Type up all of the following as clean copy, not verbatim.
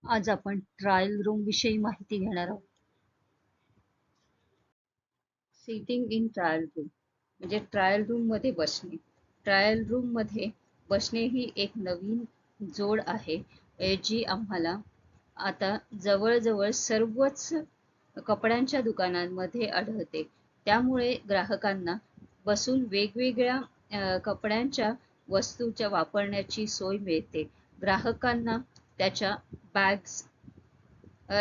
आज आपण trial room विषयी माहिती घेणार आहोत. सिटिंग इन ट्रायल रूम म्हणजे ट्रायल रूम मध्ये बसणे. ट्रायल रूम मध्ये बसणे ही एक नवीन जोड आहे, जी आम्हाला आता जवळजवळ सर्वच कपड्यांच्या दुकानांमध्ये आढळते. त्यामुळे ग्राहकांना बसून वेगवेगळ्या कपड्यांच्या वस्तूच्या वापरण्याची सोय मिळते. ग्राहकांना त्याच्या बॅग्स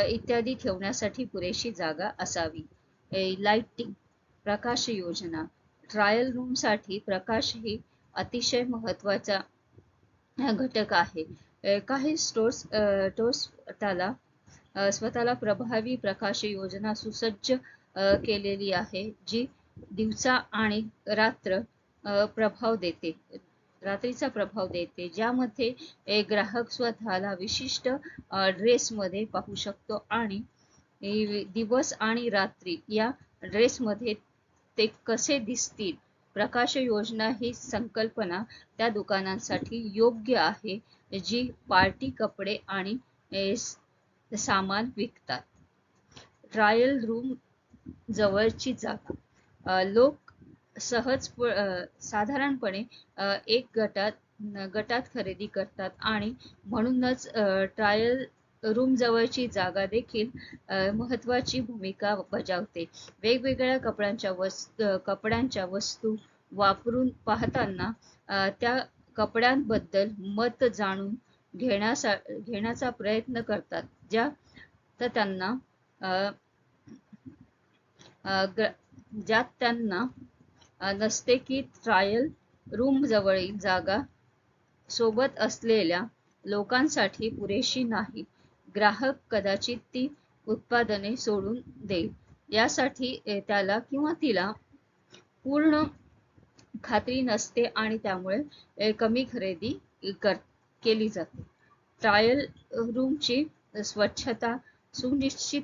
इत्यादी ठेवण्यासाठी पुरेशी जागा असावी. लाइटिंग, प्रकाश योजना. ट्रायल रूम साठी प्रकाश ही अतिशय महत्वाचा घटक आहे. काही स्टोर्स स्वतःला प्रभावी प्रकाश योजना सुसज्ज केलेली आहे, जी दिवसा आणि रात्र प्रभाव देते रात्रीचा प्रभाव देते, ज्यामध्ये एक ग्राहक स्वतःला विशिष्ट ड्रेसमध्ये पाहू शकतो आणि दिवस आणि रात्री या ड्रेसमध्ये ते कसे दिसतील. प्रकाश योजना ही संकल्पना त्या दुकानांसाठी योग्य आहे, जी पार्टी कपडे आणि सामान विकतात. ट्रायल रूम जवळची जागा. लोक साधारणपणे एक गटात खरेदी करतात आणि म्हणूनच ट्रायल रूम जवळची जागा देखील महत्वाची भूमिका बजावते. वेगवेगळ्या कपड्यांच्या वस्तू वापरून पाहताना त्या कपड्यांबद्दल मत जाणून घेण्याचा प्रयत्न करतात, ज्यात त्यांना नसते की ट्रायल रूम जवळील जागा सोबत असलेल्या लोकांसाठी पुरेशी नाही. ग्राहक कदाचित ती उत्पादने सोडून देईल, यासाठी त्याला किंवा तिला पूर्ण खात्री नसते आणि त्यामुळे कमी खरेदी केली जाते. ट्रायल रूमची स्वच्छता सुनिश्चित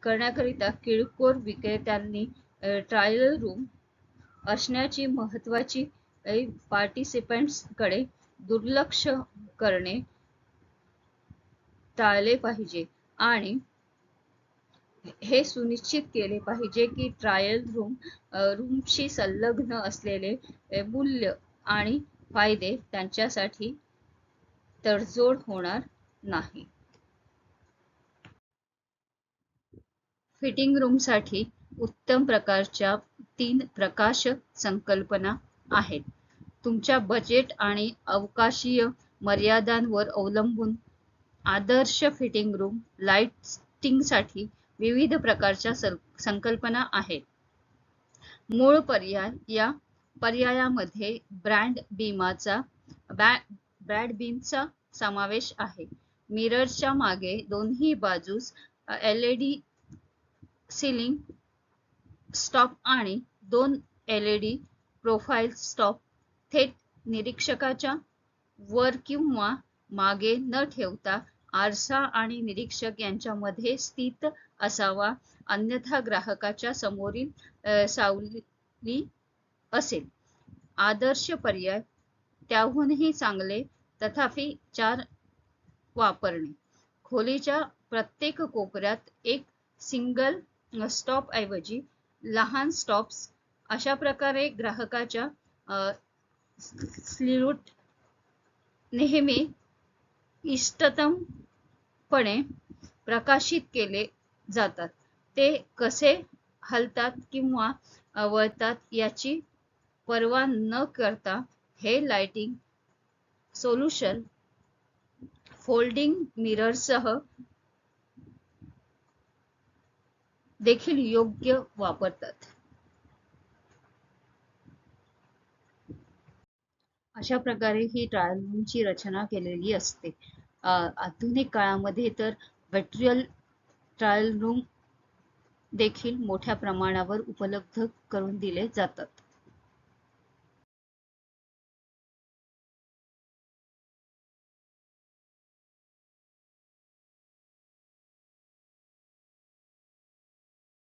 करण्याकरिता किरकोळ विक्रेत्यांनी ट्रायल रूम असण्याची महत्वाची पार्टिसिपंट्स कडे दुर्लक्ष करणे टाळले पाहिजे आणि हे सुनिश्चित केले पाहिजे की ट्रायल रूमशी संलग्न असलेले मूल्य आणि फायदे त्यांच्यासाठी तडजोड होणार नाही. फिटिंग रूम साठी उत्तम प्रकारच्या 3 प्रकाश संकल्पना आहेत. तुमच्या बजेट आणि अवकाशीय मर्यादांवर अवलंबून आदर्श फिटिंग रूम लाइटिंगसाठी विविध प्रकारच्या संकल्पना आहेत. मूळ पर्याय. या पर्यायामध्ये ब्रॉड बीमचा समावेश आहे. मिररच्या मागे दोन्ही बाजूस LED सीलिंग स्टॉप आणि 2 LED प्रोफाइल स्टॉप थेट निरीक्षकाच्या वर किंवा मागे न ठेवता आरसा आणि निरीक्षक यांच्यामध्ये स्थित असावा, अन्यथा ग्राहकाच्या समोरील सावली असेल. आदर्श पर्याय त्याहूनही चांगले, तथापि 4 वापरणे. खोलीच्या प्रत्येक कोपऱ्यात एक सिंगल स्टॉप ऐवजी लहान स्टॉप्स. अशा प्रकारे ग्राहकाच्या स्लीव्हज नेहमी इष्टतमपणे प्रकाशित केले जातात. ते कसे हलतात किंवा वळतात याची पर्वा न करता हे लाइटिंग सोल्युशन फोल्डिंग मिररसह देखील योग्य वापरतात. अशा प्रकारे ही ट्रायल रूमची रचना केलेली असते. आधुनिक काळामध्ये तर व्हर्च्युअल ट्रायल रूम देखील मोठ्या प्रमाणावर उपलब्ध करून दिले जातात.